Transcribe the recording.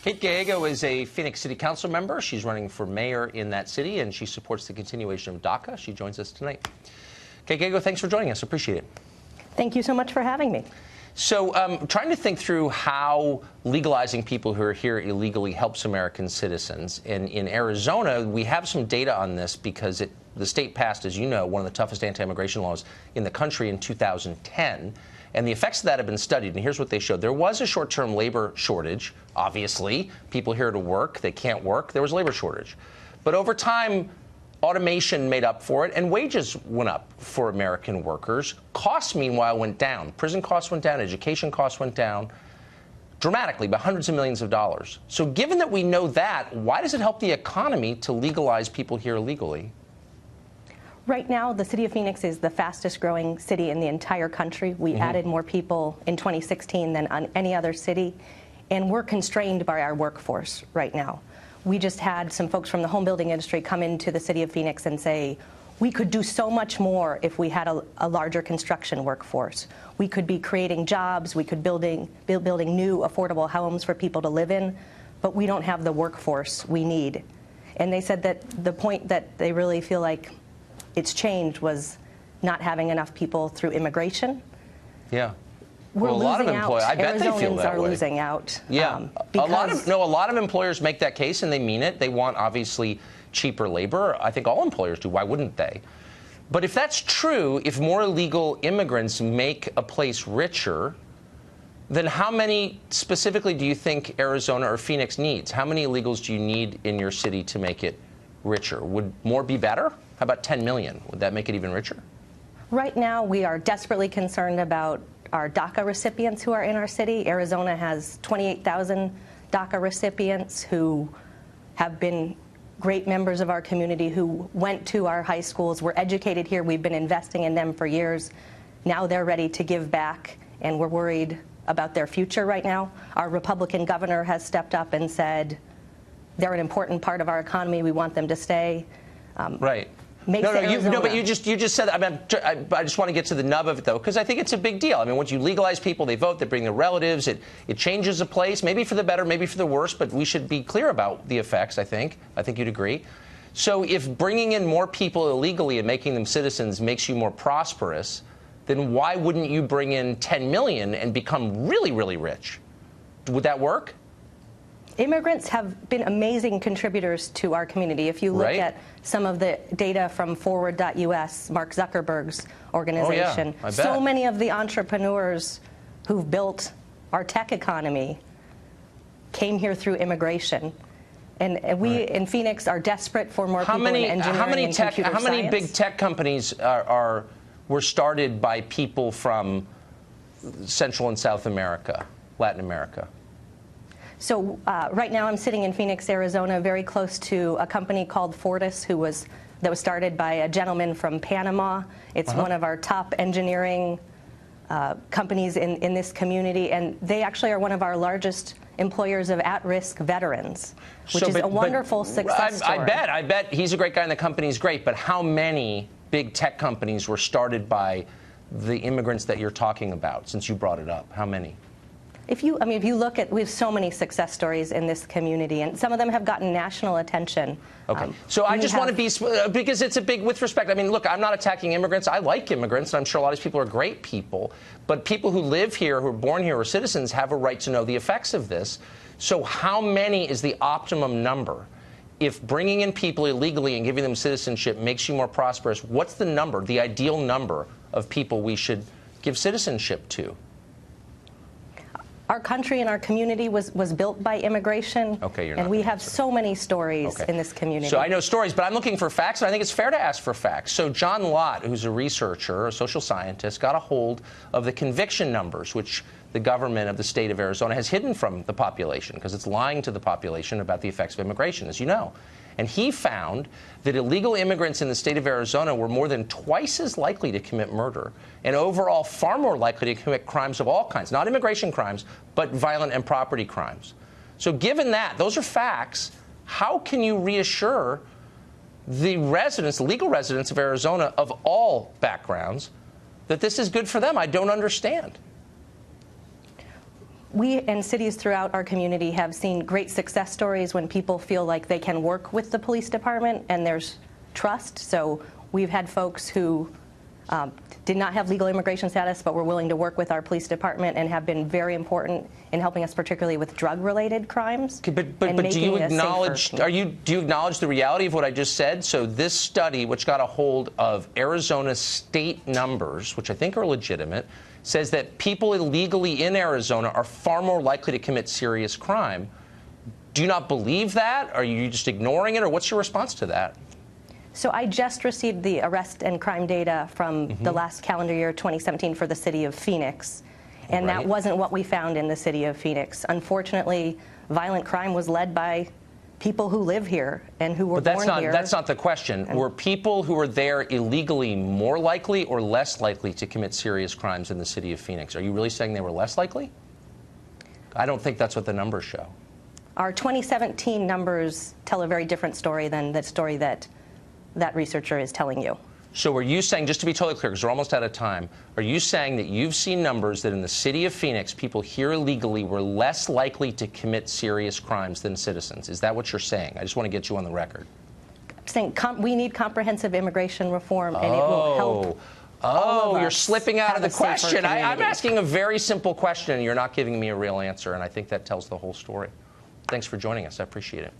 Kate Gallego is a Phoenix City Council member. She's running for mayor in that city, and she supports the continuation of DACA. She joins us tonight. Kate Gallego, thanks for joining us. Appreciate it. Thank you so much for having me. So trying to think through how legalizing people who are here illegally helps American citizens. And in Arizona, we have some data on this because the state passed, as you know, one of the toughest anti-immigration laws in the country in 2010. And the effects of that have been studied, and here's what they showed. There was a short-term labor shortage, obviously. People here to work, they can't work. There was a labor shortage. But over time, automation made up for it, and wages went up for American workers. Costs, meanwhile, went down. Prison costs went down, education costs went down dramatically by hundreds of millions of dollars. So given that we know that, why does it help the economy to legalize people here illegally? Right now, the city of Phoenix is the fastest growing city in the entire country. We added more people in 2016 than on any other city, and we're constrained by our workforce right now. We just had some folks from the home building industry come into the city of Phoenix and say, we could do so much more if we had a larger construction workforce. We could be creating jobs, we could building new affordable homes for people to live in, but we don't have the workforce we need. And they said that the point that they really feel like it's changed was not having enough people through immigration. Yeah. We're well, a lot of employers, I bet they feel that way. Arizonans are way. losing out. Yeah. A lot of employers make that case, and they mean it. They want, obviously, cheaper labor. I think all employers do. Why wouldn't they? But if that's true, if more illegal immigrants make a place richer, then how many specifically do you think Arizona or Phoenix needs? How many illegals do you need in your city to make it richer? Would more be better? How about 10 million? Would that make it even richer? Right now, we are desperately concerned about our DACA recipients who are in our city. Arizona has 28,000 DACA recipients who have been great members of our community, who went to our high schools, were educated here. We've been investing in them for years. Now they're ready to give back, and we're worried about their future right now. Our Republican governor has stepped up and said they're an important part of our economy. We want them to stay. Right. But you just said, I just want to get to the nub of it, though, because I think it's a big deal. I mean, once you legalize people, they vote, they bring their relatives, it changes a place, maybe for the better, maybe for the worse, but we should be clear about the effects, I think. I think you'd agree. So if bringing in more people illegally and making them citizens makes you more prosperous, then why wouldn't you bring in 10 million and become really, really rich? Would that work? Immigrants have been amazing contributors to our community. If you look at some of the data from Forward.us, Mark Zuckerberg's organization, so many of the entrepreneurs who've built our tech economy came here through immigration. And we in Phoenix are desperate for more people in engineering and computer science. How many big tech companies were started by people from Central and South America, Latin America? So right now I'm sitting in Phoenix, Arizona, very close to a company called Fortis, that was started by a gentleman from Panama. It's one of our top engineering companies in this community, and they actually are one of our largest employers of at-risk veterans, which is a wonderful success story. I bet he's a great guy and the company's great, but how many big tech companies were started by the immigrants that you're talking about, since you brought it up? How many? If you look at, we have so many success stories in this community, and some of them have gotten national attention. Okay. So I just want to be, because it's a big, with respect, I mean, look, I'm not attacking immigrants. I like immigrants, and I'm sure a lot of these people are great people. But people who live here, who are born here, or citizens, have a right to know the effects of this. So how many is the optimum number? If bringing in people illegally and giving them citizenship makes you more prosperous, what's the number, the ideal number of people we should give citizenship to? Our country and our community was built by immigration, and we have so many stories in this community. So I know stories, but I'm looking for facts, and I think it's fair to ask for facts. So John Lott, who's a researcher, a social scientist, got a hold of the conviction numbers, which the government of the state of Arizona has hidden from the population, because it's lying to the population about the effects of immigration, as you know. And he found that illegal immigrants in the state of Arizona were more than twice as likely to commit murder, and overall far more likely to commit crimes of all kinds, not immigration crimes, but violent and property crimes. So given that, those are facts, how can you reassure the residents, the legal residents of Arizona of all backgrounds, that this is good for them? I don't understand. We and cities throughout our community have seen great success stories when people feel like they can work with the police department and there's trust. So we've had folks who did not have legal immigration status but were willing to work with our police department and have been very important in helping us, particularly with drug-related crimes. But do you acknowledge? Do you acknowledge the reality of what I just said? So this study, which got a hold of Arizona state numbers, which I think are legitimate, says that people illegally in Arizona are far more likely to commit serious crime. Do you not believe that? Are you just ignoring it, or what's your response to that? So I just received the arrest and crime data from the last calendar year, 2017, for the city of Phoenix. And that wasn't what we found in the city of Phoenix. Unfortunately, violent crime was led by people who live here and who were born here. That's not the question. Were people who were there illegally more likely or less likely to commit serious crimes in the city of Phoenix? Are you really saying they were less likely? I don't think that's what the numbers show. Our 2017 numbers tell a very different story than the story that that researcher is telling you. So are you saying, just to be totally clear, because we're almost out of time, are you saying that you've seen numbers that in the city of Phoenix, people here illegally were less likely to commit serious crimes than citizens? Is that what you're saying? I just want to get you on the record. I'm saying we need comprehensive immigration reform, and it will help. Oh, you're slipping out of the question. I'm asking a very simple question, and you're not giving me a real answer, and I think that tells the whole story. Thanks for joining us. I appreciate it.